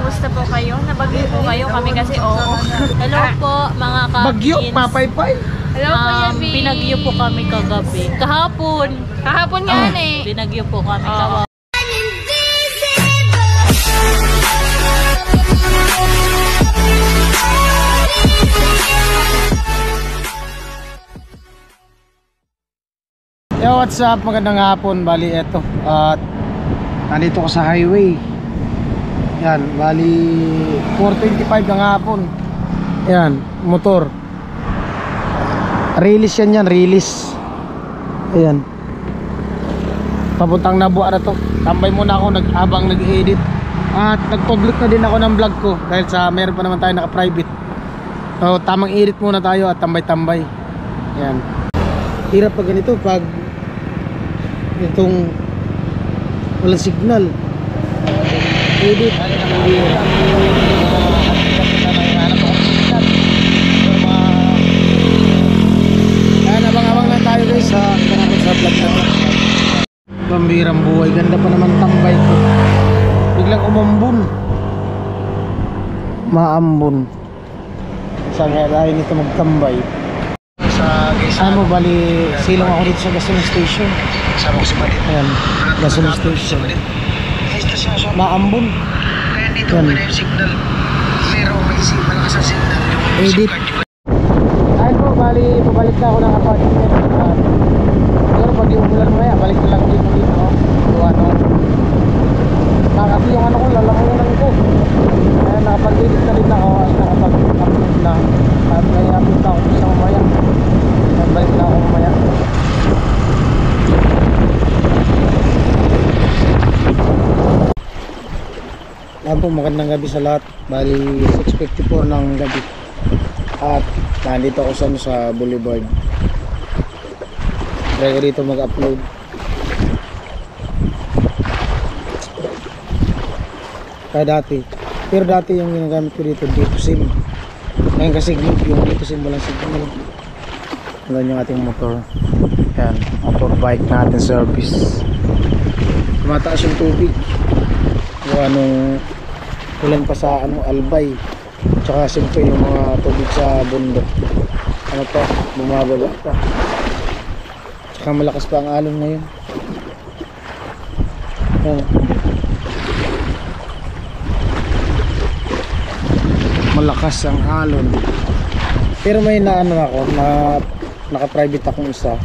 Kamusta po kayo? Nabagyo po kayo? Kami kasi oo. Hello po mga kapins. Bagyo, mapaypay. Hello po Yabi. Pinagyo po kami kagabi. Kahapon. Kahapon nga eh. Pinagyo po kami kahapon. Yo, what's up? Magandang hapon. Bali, eto. At nandito ko sa highway. Yan, bali 4:25 ng hapon. Yan, motor. Release yan, release. Ayan. Papuntang Nabua na to. Tambay muna ako habang nag-edit. At nag-public na din ako ng vlog ko. Dahil sa meron pa naman tayo naka-private. So, tamang edit muna tayo at tambay-tambay. Ayan. Hirap pag ganito, pag itong walang signal. Edit. Ayan, abang-abang lang tayo guys sa kanapag sa vlog na to. Pambirang buhay. Ganda pa naman tambay ko. Biglang umambun. Maambun. Saan kaya tayo nito magtambay? Ano bali silong ako dito sa gasoline station. Sama ko si Malit. Ayan, gasoline station. Maambun. Kaya dito may signal. Merong may malakas ang signal. Edit. Ayun po, bali pabalik na ako ng apartment. Pero pag yung ulan mo yan, balik na lang dito. So ano, kasi yung ano ko, lalamunan ko. Kaya nakapag-edit na rin ako at nakapag-upload na. At may upload na ako sa mamaya. Balik na ako mamaya. Ayan po, magandang gabi sa lahat. Bali 6:54 ng gabi. At nandito ako sa Boulevard. Try ko dito mag-upload. Kaya dati. Pero dati yung ginagamit ko dito SIM. Ngayon kasi yung dito SIM walang signal. Ganyan yung ating motor. Yan, motorbike natin service. Tumataas yung tubig. Kung anong ulan pa sa Albay. Tsaka siyempre yung mga tubig sa bundok. Ano pa, bumababa pa. Tsaka malakas pa ang alon ngayon. Yan. Malakas ang alon. Pero may naano ako na naka-private akong isa.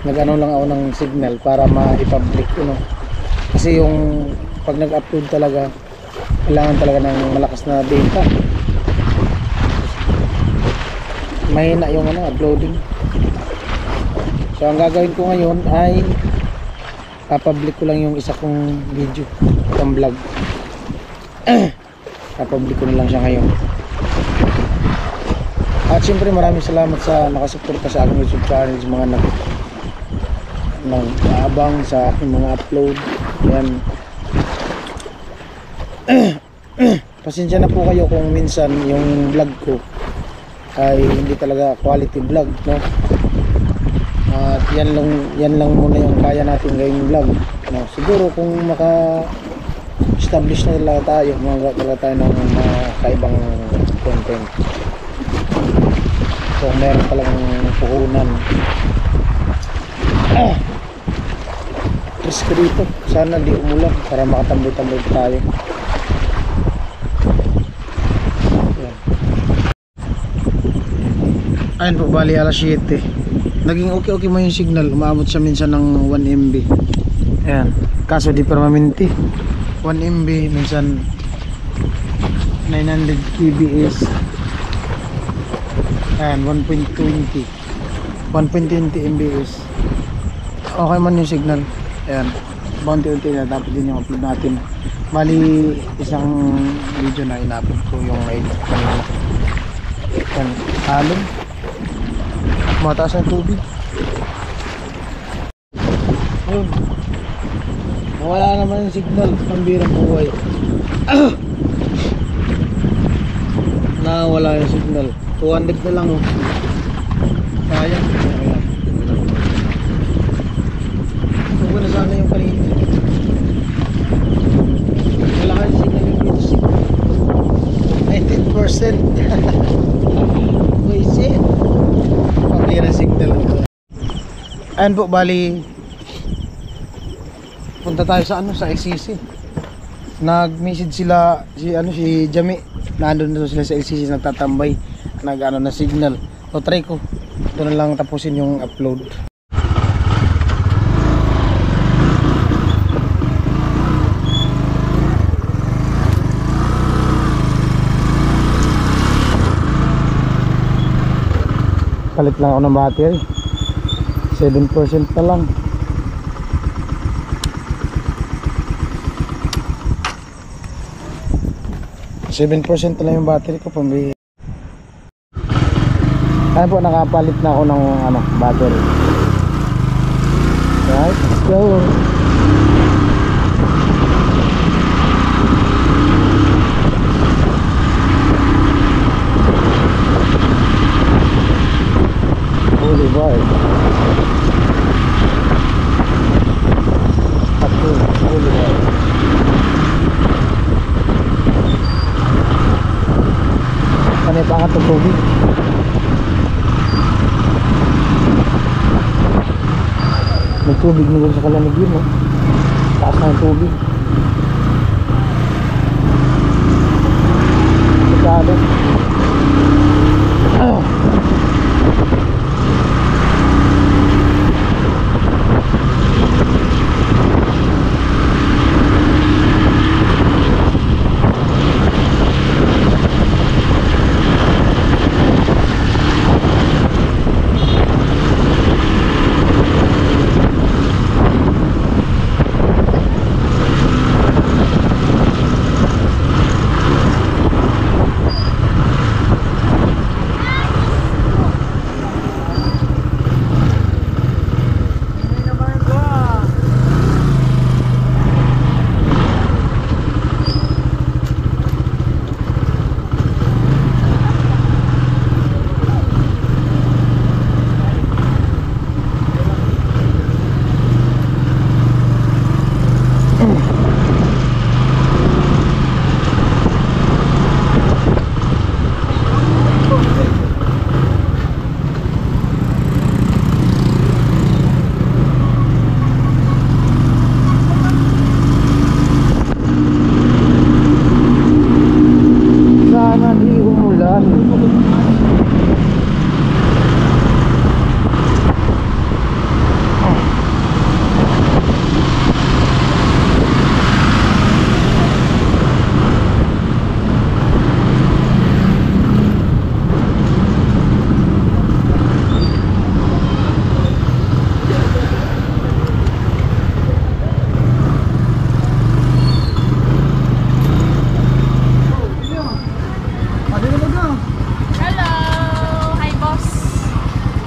Nag-ano lang ako ng signal para ma-public ano. Kasi yung pag nag-upload talaga kailangan talaga ng malakas na data. Mahina yung ano, uploading. So ang gagawin ko ngayon ay pa-public ko lang yung isa kong video, itong vlog. Pa-public ko na lang siya ngayon. At siyempre maraming salamat sa nakasuporta sa aking YouTube channel, sa mga nag-aabang sa aking mga upload. Yan. Pasensya na po kayo kung minsan yung vlog ko ay hindi talaga quality vlog, no? At yan lang muna yung kaya natin gawing vlog, no? Siguro kung maka-establish na talaga tayo, magawa talaga tayo ng mga kaibang content. Kung meron palang puhunan. Risk ko dito. Sana di umulan para makatambay-tambay tayo. Ayan. Ayun po, bali alas 7. Naging okay mo yung signal. Umaabot siya minsan ng 1 MB. Ayan. Kaso di permanente. 1 MB minsan 900 kbps. Ayan, 1.20 mbps. Okay man yung signal. Ayan, bounty-unti na dapat din yung upload natin. Bali isang video na in-upload ko yung na-edit kanina. Ayan, halong mataas ang tubig. Ayun, wala naman yung signal. Pambirang buhay. Wala yung signal. 200 na lang, oh. Sayang. Huwag na sana yung kanina. Wala kasi signal yung dito. Buisit. Pamira signal ito. Ayan po, bali punta tayo sa sa LCC. Nag-message sila si Jami. Nandun na sila sa LCC nagtatambay. Na signal. So try ko. Doon na lang tapusin yung upload. Palit lang ako ng battery. 7% pa lang. % lang yung battery ko, pambi. Ayun po, nakapalit na ako ng battery. Right, let's go. Boulevard. Boulevard. Kanay pa ka tubig. May tubig nila sa kalamig yun, no? Taas na yung tubig. Sigado.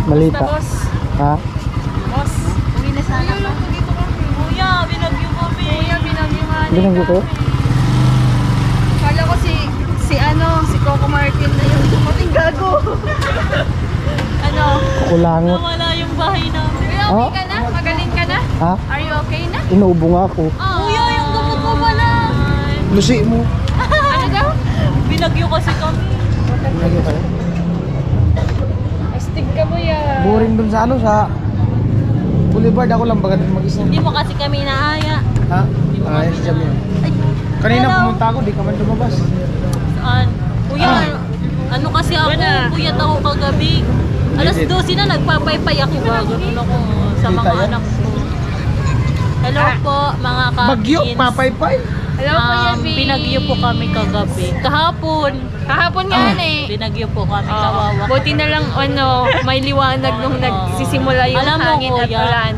Malita. Boss. Ha? Boss, uwi na sana pa. Kuya, binagyo kami. Kuya, binagyo nga. Binagyo ko? Kala ko si Coco Martin na yung dumating gago. Kulangot. Nawala yung bahay namin. Kuya, okay ka na? Magaling ka na? Ha? Are you okay na? Inuubo nga ako. Kuya, yung gamot mo pala. Lusi mo. Ano daw? Binagyo kasi kami. Binagyo ka. Astig ka mo yan. Boring dun sa sa Boulevard. Ako lang baga dun mag-isa. Hindi mo kasi kami naaya. Ha? Ay, si Jam yun. Kanina pumunta ako, di ka man lumabas. Saan? Kuya, ano kasi ako, kuya ako kagabi. Alas 12 na, nagpapaypay ako ba? Ganun ako sa mga anak ko. Hello po, mga kapins. Bagyo, papaypay. Hello po, Yabi. Pinagyo po kami kagabi. Kahapon. Kahapon nga eh. Pinagyo po kami, kawawa. Buti na lang may liwanag nung nagsisimula yung Alam mo, hangin at kuya, ulan.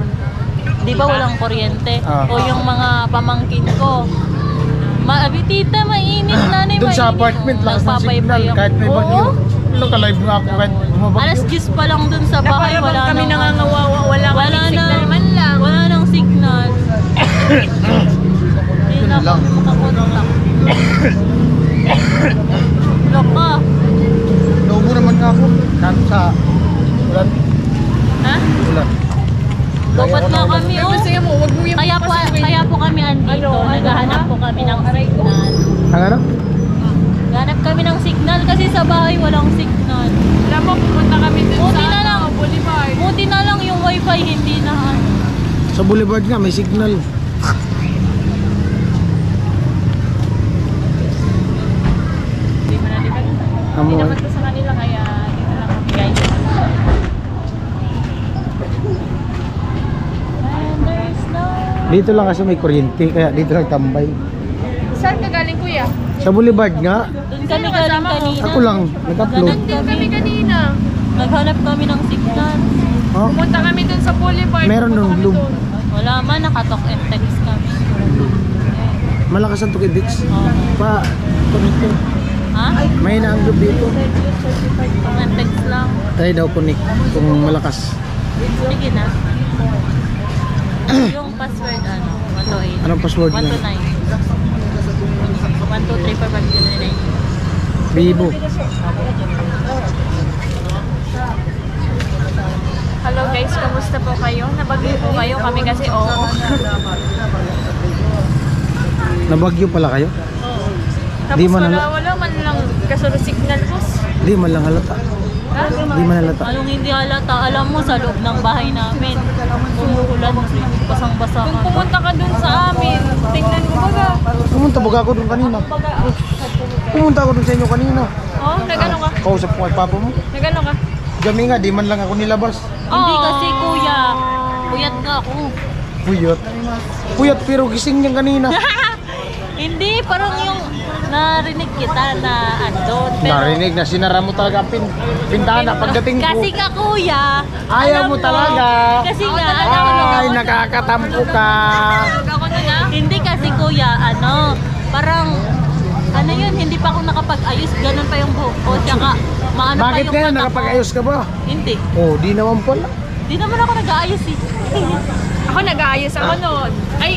Di ba walang kuryente? Ah. O yung mga pamangkin ko. Tita, mainit na na. Doon sa apartment, lakas ng signal. Kahit may bagyo. Ano ka live nga ako kahit bumabagyo. Alas 10 pa lang dun sa bahay. Wala kami nang nangangawawa, wala kaming signal man lang. Wala nang signal. Hindi na lang. kami makakontak. Loka. Naubo naman nga ako. Kano sa ulan. Ha? Ulan. Lokat na kami, oh. mo, wag mo yung Kaya po kami andito. Naghahanap po kami ng signal. Ang ano? Naghahanap kami ng signal kasi sa bahay walang signal. Alam mo, pupunta kami dun Buti sa na lang. Boulevard. Buti na lang yung wifi hindi na ano. Sa boulevard nga may signal. Hindi mo na diba? Hindi Amo. naman to sa kanila kaya dito lang kami guys. And there's no... Dito lang kasi may kuryente kaya dito lang tambay. Saan ka galing kuya? Sa boulevard nga, Doon kami galing kanina. ako lang nag-upload. Ganun Din kami kanina. Naghanap kami ng signal. Oh, Pumunta kami dun sa Boulevard. Meron Pumunta dun, kami Lub. dun. Wala man, nakatalk and text kami. malakas ang tukidits. Oo. Pa, connect ko. Ha? May naanggap dito. Talk and text lang. Try daw connect kung malakas. Sige na. Yung password ano? 128. Anong password niya? 129. 1234529. Bibo. Hello guys, kamusta po kayo? Nabagyo po kayo? Kami kasi oo. Nabagyo pala kayo? Tapos Di man wala man lang kasuro signal boss. Di man lang halata. Ha? Di man halata. Anong hindi halata? Alam mo, sa loob ng bahay namin, umuulan, basang-basa Kung ka. pumunta ka dun sa amin, tingnan mo baga. Pumunta baga ako dun kanina. Pumunta ako dun sa inyo kanina. Oh, nagano ka? Kausap ko kay papa mo. Nagano ka? Dami nga, di man lang ako nilabas. Hindi Oh. kasi kuya, puyat nga ako. Puyot. Puyot pero gising niyan kanina. Hindi, parang yung narinig kita na andon. Pero, Narinig na sinara mo talaga ang pintana pagdating ko. kasi ka kuya, Ayaw alam mo talaga. Kasi nga, Ay, nakakatampo ka. Ako na na. hindi kasi kuya, parang, ano yun, hindi pa ako nakapag-ayos, ganun pa yung buhok ko, tsaka, maano pa Bakit yung ngayon mata ko. nakapag-ayos ka ba? Hindi, Oh, di naman pala. di naman ako nag-aayos eh. Ako nag-aayos ako noon. Ay,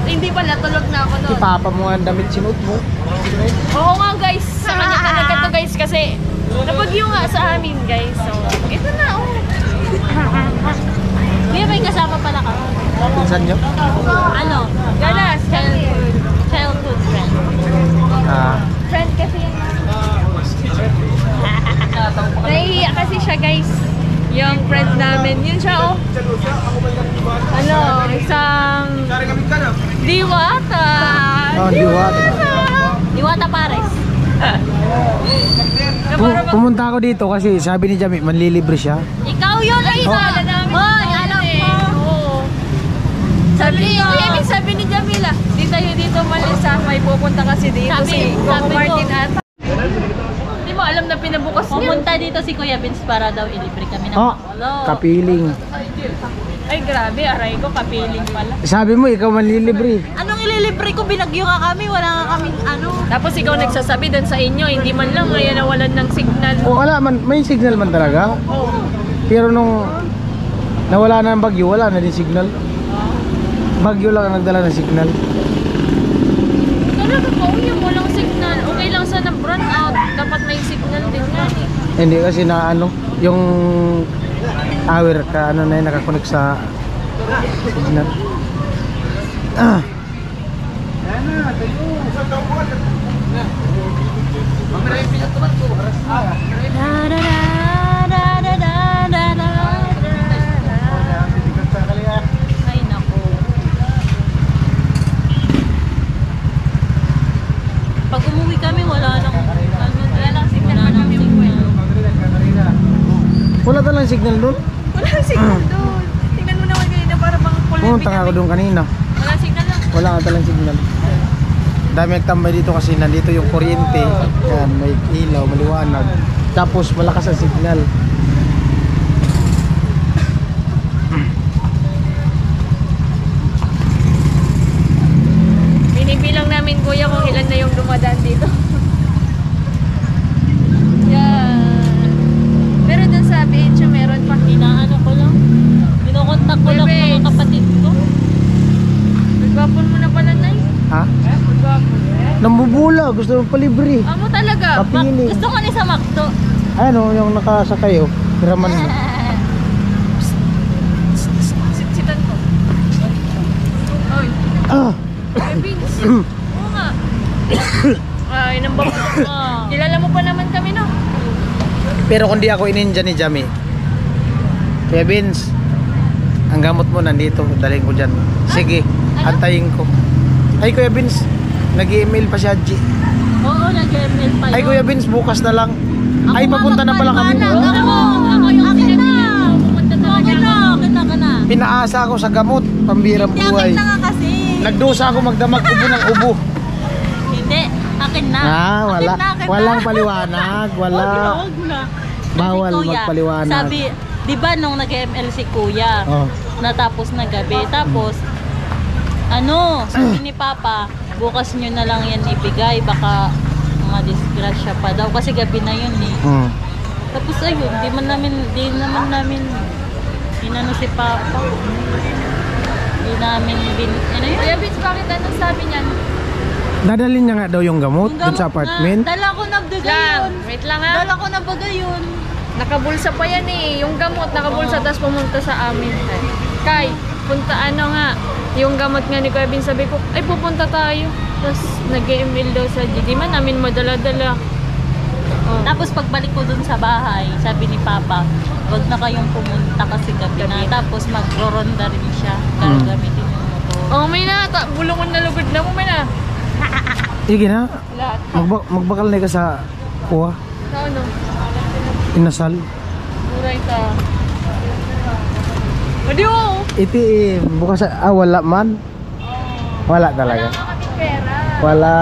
hindi pala, tulog na ako Si noon. papa mo ang damit sinuot mo. Oo nga guys, sa kanya talaga to guys kasi nabagyo nga sa amin guys. So, ito na oh. Kuya, may kasama pala ka. Pinsan nyo? Ano? Ganas, Childhood friend. Ah, friend kasi yan. Nahihiya kasi siya guys. Yung friend namin, yun siya oh. Ano, isang diwata. oh, diwat. Diwata Pares. Pumunta ako dito kasi sabi ni Jami, manlilibre siya. Ikaw yun, ay Oh. na. Hoy, alam mo. Oo. Sabi niyo. Ibig sabi ni Jamila, di tayo dito malisa, may pupunta kasi dito si Coco sabi ko. Martin ata. Hindi mo alam na pinabukas niya. Pumunta dito si Kuya Vince para daw ilibre kami ng Oh, Bacolod. kapiling. Ay grabe, aray ko, kapiling pala. Sabi mo, ikaw manlilibre. Anong ililibre ko? Binagyo ka kami. Wala nga kaming ano. Tapos ikaw nagsasabi doon sa inyo, hindi man lang ngayon nawalan ng signal. O wala man, may signal man talaga. Oo. Pero nung nawala na ang bagyo, wala na din signal. Bagyo lang ang nagdala ng signal. Talaga po, yung walang signal. Okay lang sana brown out. Dapat may signal din nga eh. Hindi kasi na ano, yung tower ka ano na yun, nakakonect sa signal. Ah. Ay, naku. Pag umuwi kami, wala nang signal. Wala talang signal doon. Walang signal doon. Tingnan mo naman kanina para bang Pumunta nga ako doon kanina. Walang signal lang. Wala nga talang signal. Dami nagtambay dito kasi nandito yung kuryente. Yan, may ilaw, maliwanag. Tapos malakas ang signal. Binibilang namin kuya kung ilan na yung dumadaan dito. Yan. Pero dun sa PH meron pa. Inaano ko lang. Kinokontak ko lang Bebe. mga kapatid ko. Nagwapon mo na pala, Nay. Ha? Nagwapon. Nambubula, gusto mong palibre. Amo talaga. Kapiling. Gusto ko ni sa McDo. Ano, yung nakasakay oh. Hiraman mo. Sitsitan ko. Oy. Ah! Ay, Vince. Oo nga. Ay, nang bako. Kilala mo pa naman kami, no? Pero kung di ako ininja ni Jami, Kuya Vince, ang gamot mo nandito, dalhin ko dyan. Sige, antayin ko. Ay Kuya Vince, nag-email pa si Haji. Oo, nag-email pa yun. Ay Kuya Vince, bukas na lang. Ay, papunta na pala kami. Ako yung sinaniya. Pumunta talaga. Kita ka na. Pinaasa ako sa gamot, pambirang Hindi, buhay. akin na nga kasi. Nagdusa ako magdamag ubo ng ubo. Hindi, akin na. Wala. Akin na. Walang paliwanag, wala. Huwag na. Bawal Kasi, kuya, magpaliwanag. Sabi, di ba nung nag-ML si kuya, Oh. natapos na gabi, tapos, ano, sabi ni Papa, bukas nyo na lang yan ibigay, baka mga disgrasya pa daw, kasi gabi na yun eh. Hmm. Tapos ayun, di naman namin, inano si Papa. Di namin, ano yun? Kuya Vince, bakit anong sabi niyan? Dadalhin niya nga daw yung gamot dun sa apartment. Dala ko na bagay yun. Wait lang ha. Dala ko na bagay yun. Nakabulsa pa yan eh. Yung gamot, nakabulsa, tapos pumunta sa amin. Kay, punta ano nga, yung gamot nga ni Kuya Vince, sabi ko, ay pupunta tayo. Tapos nag-email daw sa G. Di man namin madala-dala. Oh. Tapos pagbalik ko dun sa bahay, sabi ni Papa, wag na kayong pumunta kasi gabi na. Tapos magro-ronda rin siya. Gagamitin yung motor. Oh, may na. Bulungan na lugod na mo, may na. Sige na, Lahat. magbakal na ka sa kuha. Sa ano? Inasal. Muray ka. Adiyo! Bukas wala man. Wala talaga. Wala nga kaming pera. Wala.